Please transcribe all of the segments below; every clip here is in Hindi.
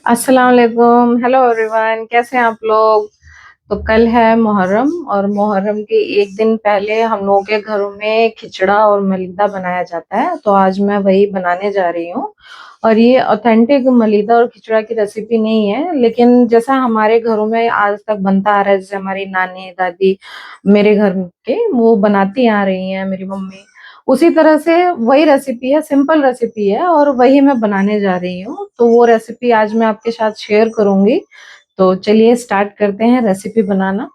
अस्सलाम वालेकुम। हेलो एवरीवन, कैसे हैं आप लोग। तो कल है मुहर्रम और मुहर्रम के एक दिन पहले हम लोगों के घरों में खिचड़ा और मलीदा बनाया जाता है। तो आज मैं वही बनाने जा रही हूँ। और ये ऑथेंटिक मलीदा और खिचड़ा की रेसिपी नहीं है, लेकिन जैसा हमारे घरों में आज तक बनता आ रहा है, जैसे हमारी नानी दादी मेरे घर के वो बनाती आ रही हैं, मेरी मम्मी उसी तरह से वही रेसिपी है, सिंपल रेसिपी है और वही मैं बनाने जा रही हूँ। तो वो रेसिपी आज मैं आपके साथ शेयर करूंगी। तो चलिए स्टार्ट करते हैं रेसिपी बनाना।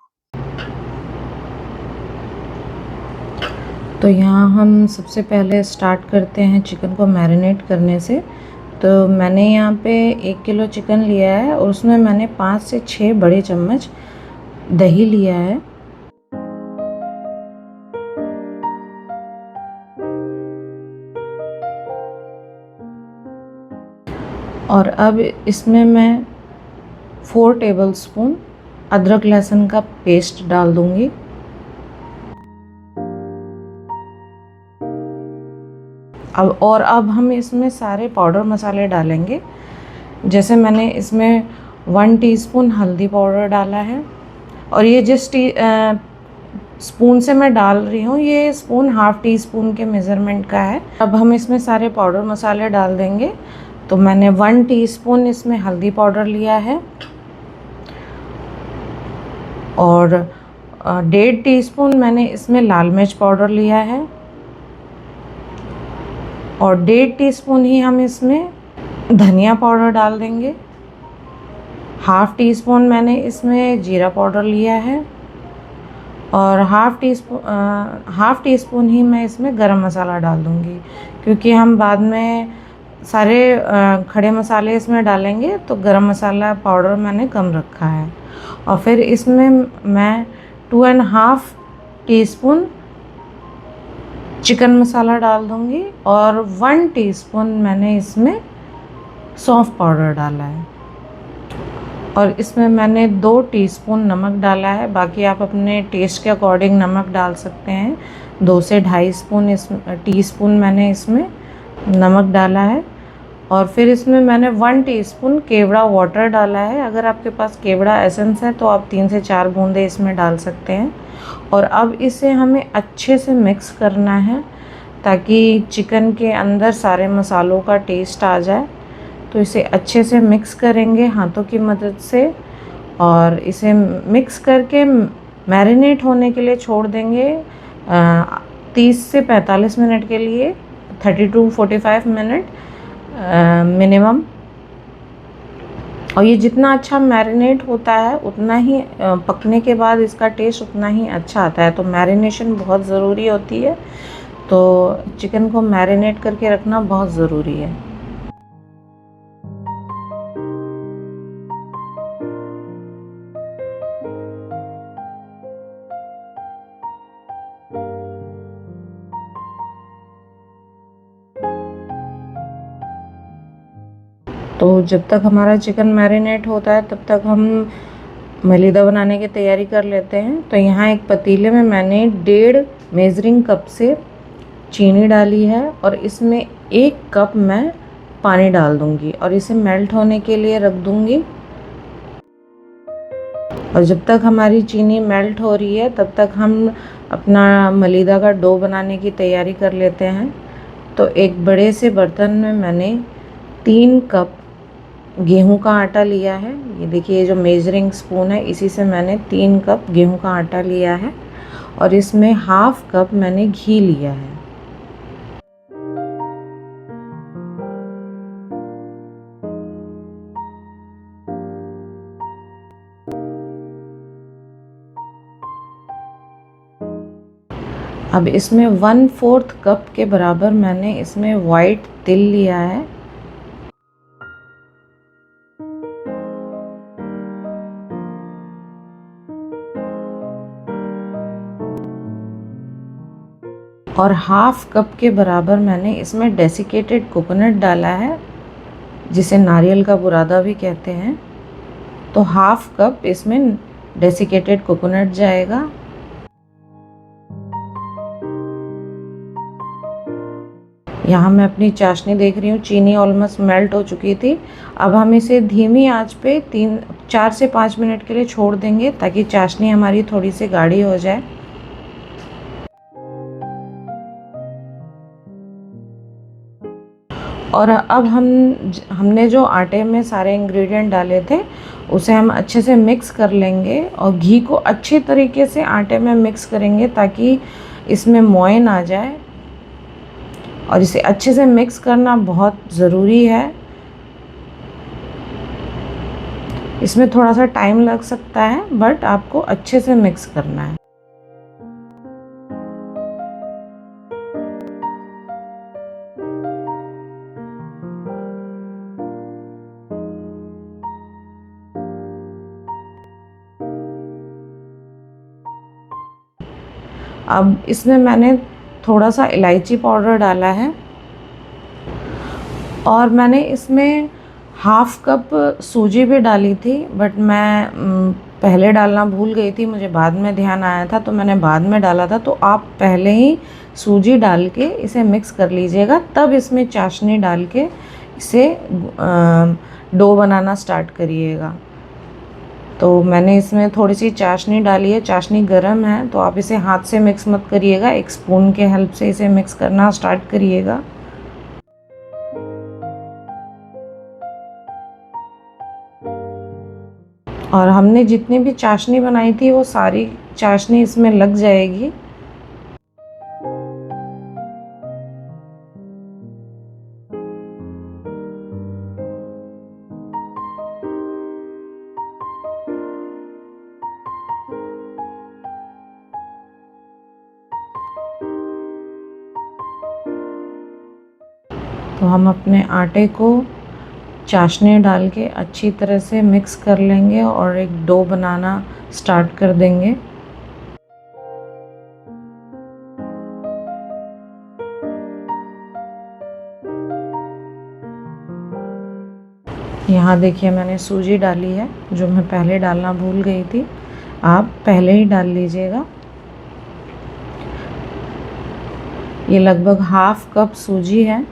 तो यहाँ हम सबसे पहले स्टार्ट करते हैं चिकन को मैरिनेट करने से। तो मैंने यहाँ पे 1 किलो चिकन लिया है और उसमें मैंने 5 से 6 बड़े चम्मच दही लिया है। और अब इसमें मैं 4 टेबलस्पून अदरक लहसुन का पेस्ट डाल दूंगी। अब हम इसमें सारे पाउडर मसाले डालेंगे। जैसे मैंने इसमें 1 टीस्पून हल्दी पाउडर डाला है। और ये जिस स्पून से मैं डाल रही हूँ, ये स्पून ½ टीस्पून के मेज़रमेंट का है। अब हम इसमें सारे पाउडर मसाले डाल देंगे। तो मैंने 1 टीस्पून इसमें हल्दी पाउडर लिया है और 1.5 टीस्पून मैंने इसमें लाल मिर्च पाउडर लिया है और 1.5 टीस्पून ही हम इसमें धनिया पाउडर डाल देंगे। ½ टीस्पून मैंने इसमें जीरा पाउडर लिया है और ½ टीस्पून ही मैं इसमें गरम मसाला डाल दूँगी, क्योंकि हम बाद में सारे खड़े मसाले इसमें डालेंगे। तो गरम मसाला पाउडर मैंने कम रखा है। और फिर इसमें मैं 2½ टीस्पून चिकन मसाला डाल दूँगी और 1 टीस्पून मैंने इसमें सौंफ पाउडर डाला है। और इसमें मैंने 2 टीस्पून नमक डाला है। बाकी आप अपने टेस्ट के अकॉर्डिंग नमक डाल सकते हैं। 2 से 2.5 टीस्पून मैंने इसमें नमक डाला है। और फिर इसमें मैंने 1 टीस्पून केवड़ा वाटर डाला है। अगर आपके पास केवड़ा एसेंस है तो आप 3 से 4 बूंदे इसमें डाल सकते हैं। और अब इसे हमें अच्छे से मिक्स करना है ताकि चिकन के अंदर सारे मसालों का टेस्ट आ जाए। तो इसे अच्छे से मिक्स करेंगे हाथों की मदद से और इसे मिक्स करके मैरिनेट होने के लिए छोड़ देंगे 30 से 45 मिनट के लिए, 30 to 45 मिनट मिनिमम। और ये जितना अच्छा मैरिनेट होता है उतना ही पकने के बाद इसका टेस्ट उतना ही अच्छा आता है। तो मैरिनेशन बहुत ज़रूरी होती है। तो चिकन को मैरिनेट करके रखना बहुत ज़रूरी है। तो जब तक हमारा चिकन मैरिनेट होता है तब तक हम मलीदा बनाने की तैयारी कर लेते हैं। तो यहाँ एक पतीले में मैंने 1.5 मेजरिंग कप से चीनी डाली है और इसमें 1 कप मैं पानी डाल दूँगी और इसे मेल्ट होने के लिए रख दूँगी। और जब तक हमारी चीनी मेल्ट हो रही है तब तक हम अपना मलीदा का डो बनाने की तैयारी कर लेते हैं। तो एक बड़े से बर्तन में मैंने 3 कप गेहूं का आटा लिया है। ये देखिए, ये जो मेजरिंग स्पून है इसी से मैंने 3 कप गेहूं का आटा लिया है और इसमें ½ कप मैंने घी लिया है। अब इसमें 1/4 कप के बराबर मैंने इसमें वाइट तिल लिया है। और ½ कप के बराबर मैंने इसमें डेसिकेटेड कोकोनट डाला है, जिसे नारियल का बुरादा भी कहते हैं। तो ½ कप इसमें डेसिकेटेड कोकोनट जाएगा। यहाँ मैं अपनी चाशनी देख रही हूँ, चीनी ऑलमोस्ट मेल्ट हो चुकी थी। अब हम इसे धीमी आंच पे 4 से 5 मिनट के लिए छोड़ देंगे ताकि चाशनी हमारी थोड़ी सी गाढ़ी हो जाए। और अब हमने जो आटे में सारे इंग्रेडिएंट डाले थे उसे हम अच्छे से मिक्स कर लेंगे और घी को अच्छी तरीके से आटे में मिक्स करेंगे ताकि इसमें मोयन आ जाए। और इसे अच्छे से मिक्स करना बहुत ज़रूरी है। इसमें थोड़ा सा टाइम लग सकता है बट आपको अच्छे से मिक्स करना है। अब इसमें मैंने थोड़ा सा इलायची पाउडर डाला है और मैंने इसमें हाफ कप सूजी भी डाली थी बट मैं पहले डालना भूल गई थी, मुझे बाद में ध्यान आया था तो मैंने बाद में डाला था। तो आप पहले ही सूजी डाल के इसे मिक्स कर लीजिएगा, तब इसमें चाशनी डाल के इसे डो बनाना स्टार्ट करिएगा। तो मैंने इसमें थोड़ी सी चाशनी डाली है, चाशनी गर्म है तो आप इसे हाथ से मिक्स मत करिएगा, एक स्पून के हेल्प से इसे मिक्स करना स्टार्ट करिएगा। और हमने जितनी भी चाशनी बनाई थी वो सारी चाशनी इसमें लग जाएगी। तो हम अपने आटे को चाशनी डाल के अच्छी तरह से मिक्स कर लेंगे और एक डो बनाना स्टार्ट कर देंगे। यहाँ देखिए मैंने सूजी डाली है जो मैं पहले डालना भूल गई थी, आप पहले ही डाल लीजिएगा। ये लगभग हाफ कप सूजी है।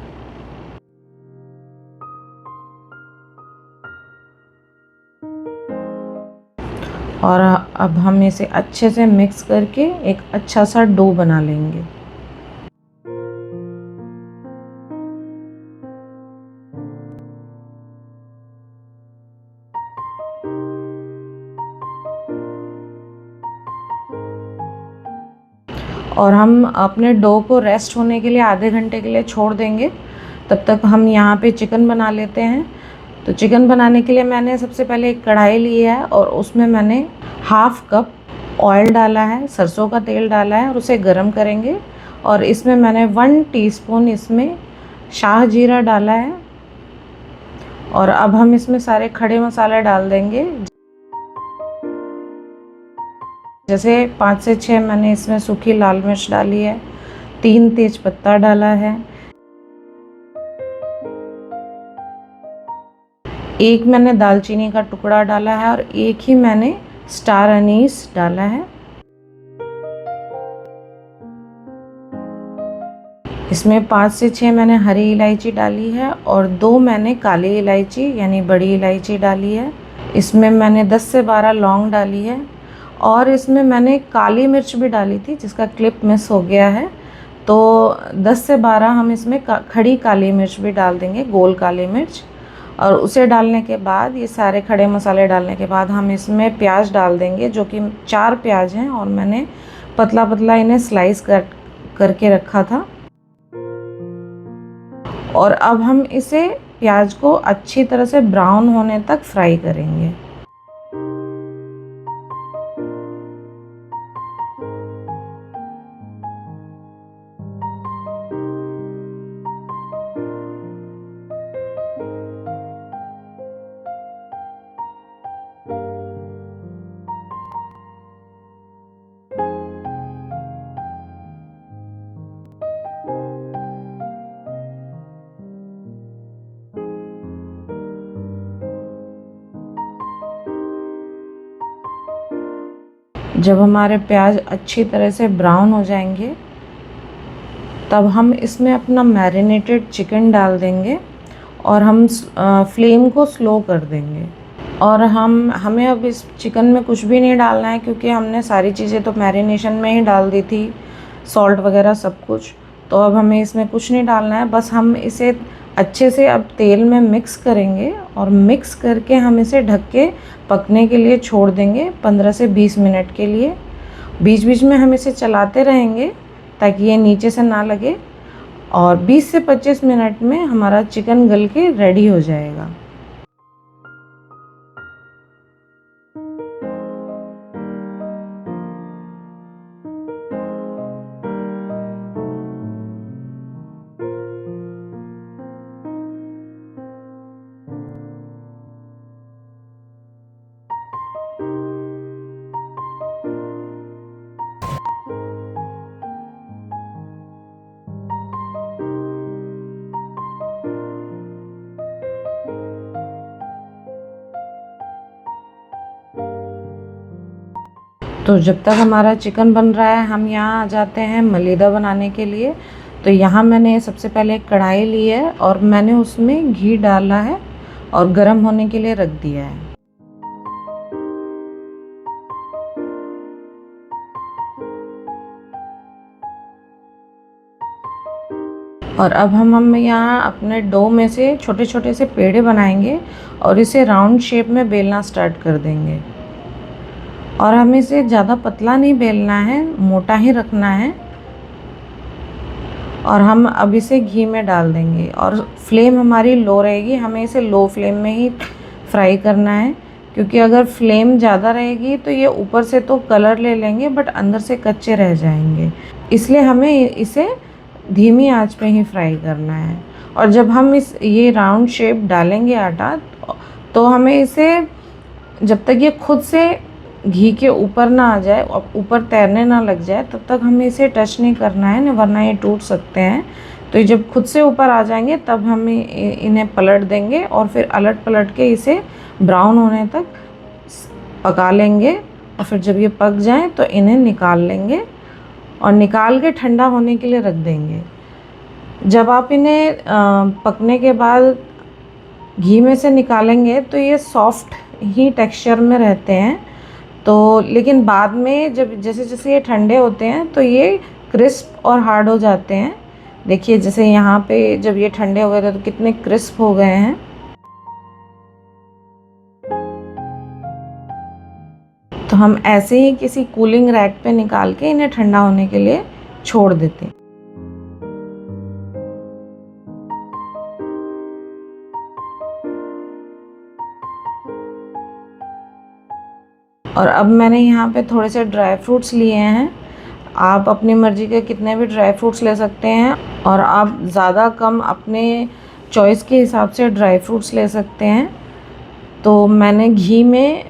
और अब हम इसे अच्छे से मिक्स करके एक अच्छा सा डो बना लेंगे। और हम अपने डो को रेस्ट होने के लिए आधे घंटे के लिए छोड़ देंगे। तब तक हम यहाँ पे चिकन बना लेते हैं। तो चिकन बनाने के लिए मैंने सबसे पहले एक कढ़ाई ली है और उसमें मैंने हाफ कप ऑयल डाला है, सरसों का तेल डाला है और उसे गरम करेंगे। और इसमें मैंने 1 टीस्पून इसमें शाह जीरा डाला है। और अब हम इसमें सारे खड़े मसाले डाल देंगे, जैसे 5 से 6 मैंने इसमें सूखी लाल मिर्च डाली है, 3 तेज पत्ता डाला है, एक मैंने दालचीनी का टुकड़ा डाला है और एक ही मैंने स्टार अनीस डाला है। इसमें 5 से 6 मैंने हरी इलायची डाली है और 2 मैंने काली इलायची यानी बड़ी इलायची डाली है। इसमें मैंने 10 से 12 लौंग डाली है और इसमें मैंने काली मिर्च भी डाली थी जिसका क्लिप मिस हो गया है। तो 10 से 12 हम इसमें खड़ी काली मिर्च भी डाल देंगे, गोल काली मिर्च। और उसे डालने के बाद, ये सारे खड़े मसाले डालने के बाद हम इसमें प्याज डाल देंगे, जो कि 4 प्याज हैं और मैंने पतला पतला इन्हें स्लाइस करके रखा था। और अब हम इसे प्याज को अच्छी तरह से ब्राउन होने तक फ्राई करेंगे। जब हमारे प्याज अच्छी तरह से ब्राउन हो जाएंगे तब हम इसमें अपना मैरिनेटेड चिकन डाल देंगे और हम फ्लेम को स्लो कर देंगे। और हमें अब इस चिकन में कुछ भी नहीं डालना है, क्योंकि हमने सारी चीज़ें तो मैरिनेशन में ही डाल दी थी, सॉल्ट वगैरह सब कुछ। तो अब हमें इसमें कुछ नहीं डालना है, बस हम इसे अच्छे से अब तेल में मिक्स करेंगे और मिक्स करके हम इसे ढक के पकने के लिए छोड़ देंगे 15 से 20 मिनट के लिए। बीच बीच में हम इसे चलाते रहेंगे ताकि ये नीचे से ना लगे, और 20 से 25 मिनट में हमारा चिकन गल के रेडी हो जाएगा। तो जब तक हमारा चिकन बन रहा है, हम यहाँ आ जाते हैं मलीदा बनाने के लिए। तो यहाँ मैंने सबसे पहले एक कढ़ाई ली है और मैंने उसमें घी डाला है और गरम होने के लिए रख दिया है। और अब हम यहाँ अपने डो में से छोटे छोटे से पेड़े बनाएंगे और इसे राउंड शेप में बेलना स्टार्ट कर देंगे। और हमें इसे ज़्यादा पतला नहीं बेलना है, मोटा ही रखना है। और हम अब इसे घी में डाल देंगे और फ्लेम हमारी लो रहेगी। हमें इसे लो फ्लेम में ही फ्राई करना है, क्योंकि अगर फ्लेम ज़्यादा रहेगी तो ये ऊपर से तो कलर ले लेंगे बट अंदर से कच्चे रह जाएंगे। इसलिए हमें इसे धीमी आंच पे ही फ्राई करना है। और जब हम ये राउंड शेप डालेंगे आटा, तो हमें इसे जब तक ये खुद से घी के ऊपर ना आ जाए और ऊपर तैरने ना लग जाए, तब तक हमें इसे टच नहीं करना है, वरना ये टूट सकते हैं। तो ये जब खुद से ऊपर आ जाएंगे तब हम इन्हें पलट देंगे और फिर अलट पलट के इसे ब्राउन होने तक पका लेंगे। और फिर जब ये पक जाए तो इन्हें निकाल लेंगे और निकाल के ठंडा होने के लिए रख देंगे। जब आप इन्हें पकने के बाद घी में से निकालेंगे तो ये सॉफ्ट ही टेक्सचर में रहते हैं। तो लेकिन बाद में जब जैसे जैसे ये ठंडे होते हैं तो ये क्रिस्प और हार्ड हो जाते हैं। देखिए जैसे यहाँ पे जब ये ठंडे हो गए थे तो कितने क्रिस्प हो गए हैं। तो हम ऐसे ही किसी कूलिंग रैक पे निकाल के इन्हें ठंडा होने के लिए छोड़ देते हैं। और अब मैंने यहाँ पे थोड़े से ड्राई फ्रूट्स लिए हैं। आप अपनी मर्ज़ी के कितने भी ड्राई फ्रूट्स ले सकते हैं, और आप ज़्यादा कम अपने चॉइस के हिसाब से ड्राई फ्रूट्स ले सकते हैं। तो मैंने घी में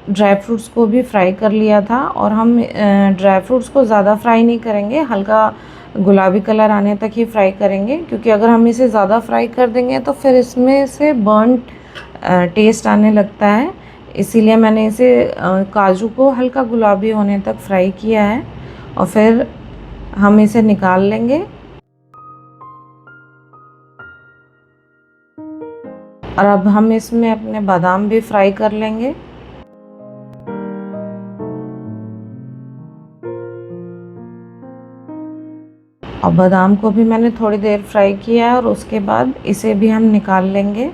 ड्राई फ्रूट्स को भी फ्राई कर लिया था। और हम ड्राई फ्रूट्स को ज़्यादा फ्राई नहीं करेंगे, हल्का गुलाबी कलर आने तक ही फ्राई करेंगे, क्योंकि अगर हम इसे ज़्यादा फ्राई कर देंगे तो फिर इसमें से बर्न टेस्ट आने लगता है। इसीलिए मैंने इसे काजू को हल्का गुलाबी होने तक फ्राई किया है और फिर हम इसे निकाल लेंगे। और अब हम इसमें अपने बादाम भी फ्राई कर लेंगे। और बादाम को भी मैंने थोड़ी देर फ्राई किया है और उसके बाद इसे भी हम निकाल लेंगे।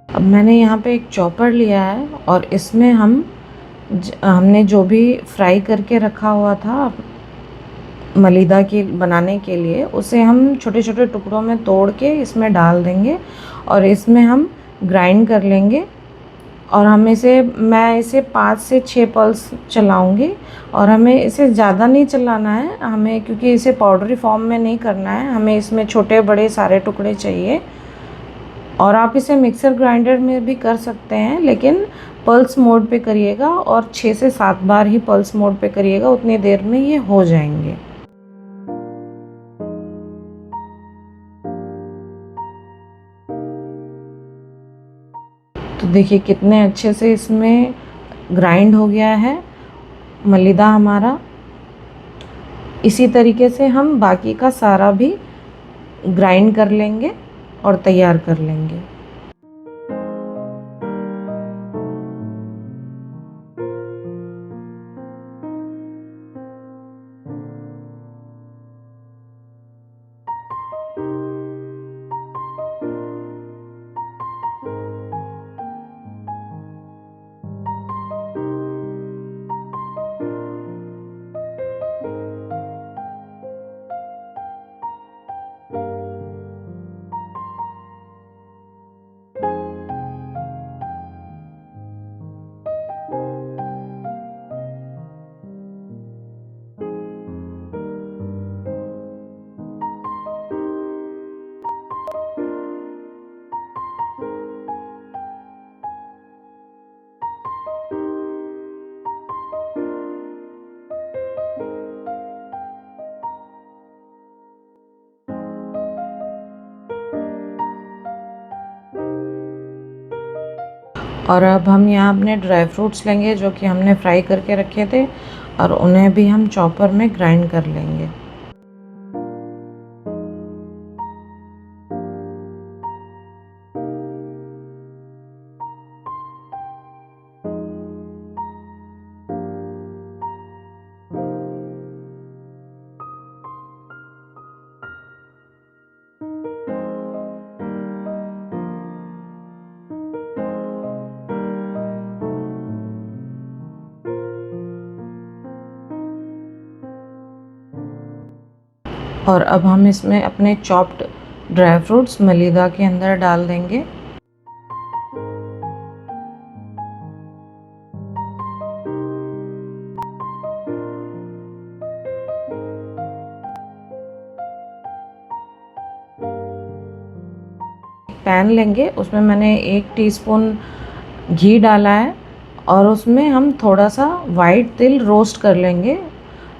अब मैंने यहाँ पे एक चॉपर लिया है और इसमें हमने जो भी फ्राई करके रखा हुआ था मलीदा की बनाने के लिए, उसे हम छोटे छोटे टुकड़ों में तोड़ के इसमें डाल देंगे और इसमें हम ग्राइंड कर लेंगे। और मैं इसे 5 से 6 पल्स चलाऊंगी। और हमें इसे ज़्यादा नहीं चलाना है, हमें, क्योंकि इसे पाउडरी फॉर्म में नहीं करना है, हमें इसमें छोटे बड़े सारे टुकड़े चाहिए। और आप इसे मिक्सर ग्राइंडर में भी कर सकते हैं, लेकिन पल्स मोड पे करिएगा और 6 से 7 बार ही पल्स मोड पे करिएगा, उतनी देर में ये हो जाएंगे। तो देखिए कितने अच्छे से इसमें ग्राइंड हो गया है मलिदा हमारा। इसी तरीके से हम बाकी का सारा भी ग्राइंड कर लेंगे और तैयार कर लेंगे। और अब हम यहाँ अपने ड्राई फ्रूट्स लेंगे जो कि हमने फ्राई करके रखे थे, और उन्हें भी हम चॉपर में ग्राइंड कर लेंगे। और अब हम इसमें अपने चॉप्ड ड्राई फ्रूट्स मलिदा के अंदर डाल देंगे। पैन लेंगे, उसमें मैंने 1 टीस्पून घी डाला है और उसमें हम थोड़ा सा वाइट तिल रोस्ट कर लेंगे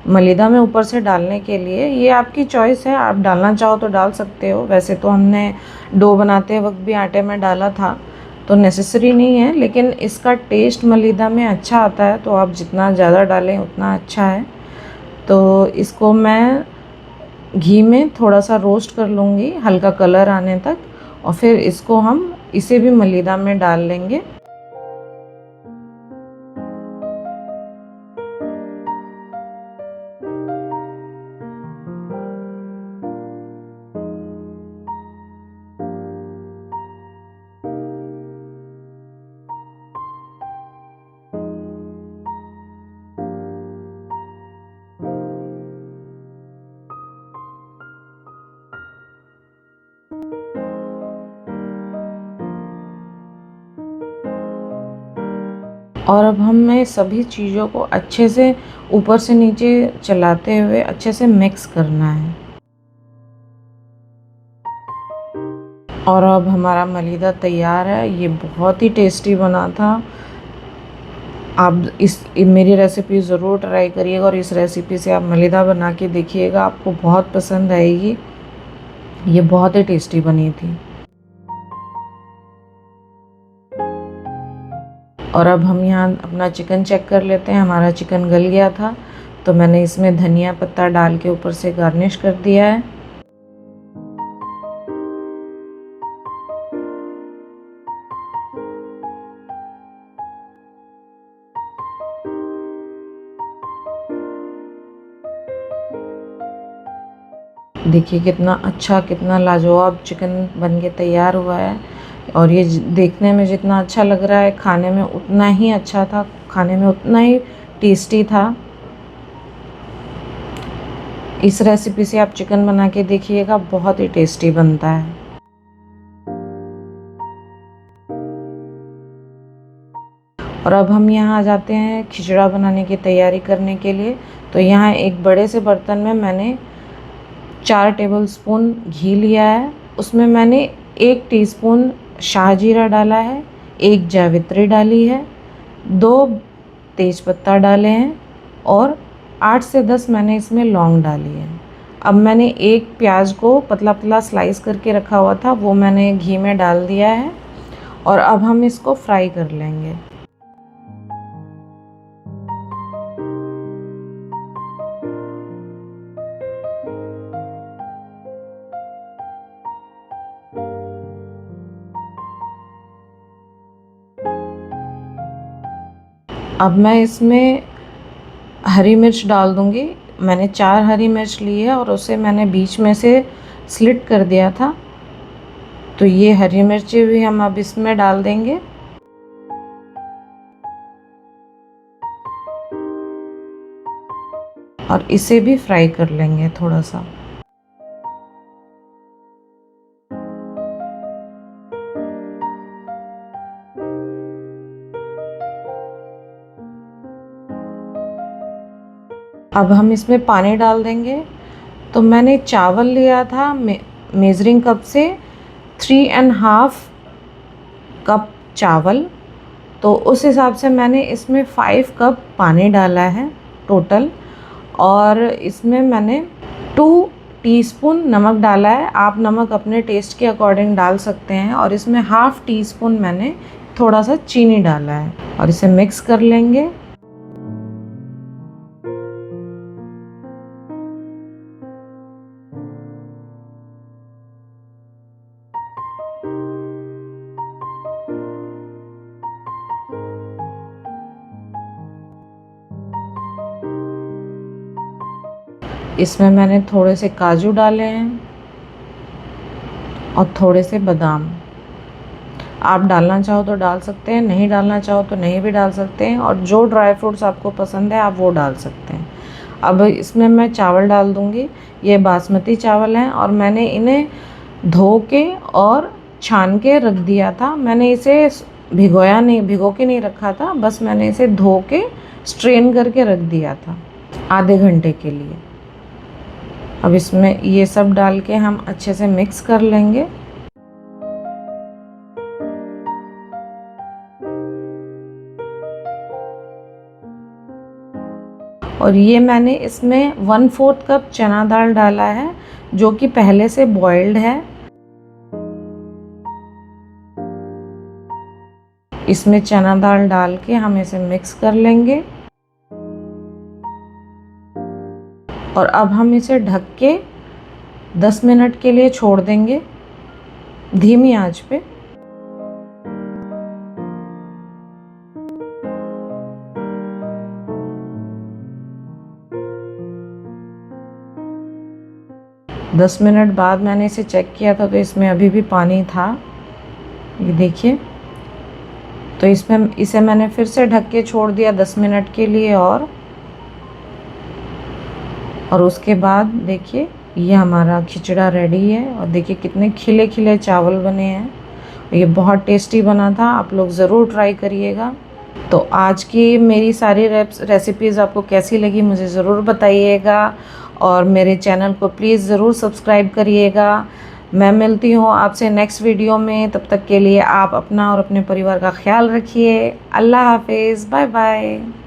मलिदा में ऊपर से डालने के लिए। ये आपकी चॉइस है, आप डालना चाहो तो डाल सकते हो। वैसे तो हमने डो बनाते वक्त भी आटे में डाला था, तो नेसेसरी नहीं है, लेकिन इसका टेस्ट मलिदा में अच्छा आता है, तो आप जितना ज़्यादा डालें उतना अच्छा है। तो इसको मैं घी में थोड़ा सा रोस्ट कर लूँगी हल्का कलर आने तक, और फिर इसको हम इसे भी मलिदा में डाल लेंगे। और अब हमें सभी चीज़ों को अच्छे से ऊपर से नीचे चलाते हुए अच्छे से मिक्स करना है। और अब हमारा मलिदा तैयार है। ये बहुत ही टेस्टी बना था। आप मेरी रेसिपी ज़रूर ट्राई करिएगा और इस रेसिपी से आप मलिदा बना के देखिएगा, आपको बहुत पसंद आएगी। ये बहुत ही टेस्टी बनी थी। और अब हम यहाँ अपना चिकन चेक कर लेते हैं। हमारा चिकन गल गया था, तो मैंने इसमें धनिया पत्ता डाल के ऊपर से गार्निश कर दिया है। देखिए कितना अच्छा, कितना लाजवाब चिकन बन के तैयार हुआ है। और ये देखने में जितना अच्छा लग रहा है, खाने में उतना ही अच्छा था, खाने में उतना ही टेस्टी था। इस रेसिपी से आप चिकन बना के देखिएगा, बहुत ही टेस्टी बनता है। और अब हम यहाँ आ जाते हैं खिचड़ा बनाने की तैयारी करने के लिए। तो यहाँ एक बड़े से बर्तन में मैंने 4 टेबलस्पून घी लिया है। उसमें मैंने 1 टीस्पून शाहजीरा डाला है, 1 जावित्री डाली है, 2 तेज़पत्ता डाले हैं और 8 से 10 मैंने इसमें लौंग डाली है। अब मैंने एक प्याज को पतला पतला स्लाइस करके रखा हुआ था, वो मैंने घी में डाल दिया है और अब हम इसको फ्राई कर लेंगे। अब मैं इसमें हरी मिर्च डाल दूँगी। मैंने 4 हरी मिर्च ली है और उसे मैंने बीच में से स्लिट कर दिया था। तो ये हरी मिर्ची भी हम अब इसमें डाल देंगे। और इसे भी फ्राई कर लेंगे थोड़ा सा। अब हम इसमें पानी डाल देंगे। तो मैंने चावल लिया था मेज़रिंग कप से 3.5 कप चावल, तो उस हिसाब से मैंने इसमें 5 कप पानी डाला है टोटल। और इसमें मैंने 2 टीस्पून नमक डाला है। आप नमक अपने टेस्ट के अकॉर्डिंग डाल सकते हैं। और इसमें ½ टीस्पून मैंने थोड़ा सा चीनी डाला है और इसे मिक्स कर लेंगे। इसमें मैंने थोड़े से काजू डाले हैं और थोड़े से बादाम। आप डालना चाहो तो डाल सकते हैं, नहीं डालना चाहो तो नहीं भी डाल सकते हैं। और जो ड्राई फ्रूट्स आपको पसंद है आप वो डाल सकते हैं। अब इसमें मैं चावल डाल दूँगी। ये बासमती चावल हैं और मैंने इन्हें धो के और छान के रख दिया था। मैंने इसे भिगो के नहीं रखा था, बस मैंने इसे धो के स्ट्रेन करके रख दिया था आधे घंटे के लिए। अब इसमें ये सब डाल के हम अच्छे से मिक्स कर लेंगे। और ये मैंने इसमें 1/4 कप चना दाल डाला है, जो कि पहले से बॉइल्ड है। इसमें चना दाल डाल के हम इसे मिक्स कर लेंगे। और अब हम इसे ढक के 10 मिनट के लिए छोड़ देंगे धीमी आंच पे। दस मिनट बाद मैंने इसे चेक किया था तो इसमें अभी भी पानी था, ये देखिए। तो इसे मैंने फिर से ढक के छोड़ दिया 10 मिनट के लिए। और उसके बाद देखिए ये हमारा खिचड़ा रेडी है। और देखिए कितने खिले खिले चावल बने हैं। ये बहुत टेस्टी बना था, आप लोग ज़रूर ट्राई करिएगा। तो आज की मेरी सारी रेसिपीज़ आपको कैसी लगी मुझे ज़रूर बताइएगा। और मेरे चैनल को प्लीज़ ज़रूर सब्सक्राइब करिएगा। मैं मिलती हूँ आपसे नेक्स्ट वीडियो में। तब तक के लिए आप अपना और अपने परिवार का ख्याल रखिए। अल्लाह हाफिज़, बाय बाय।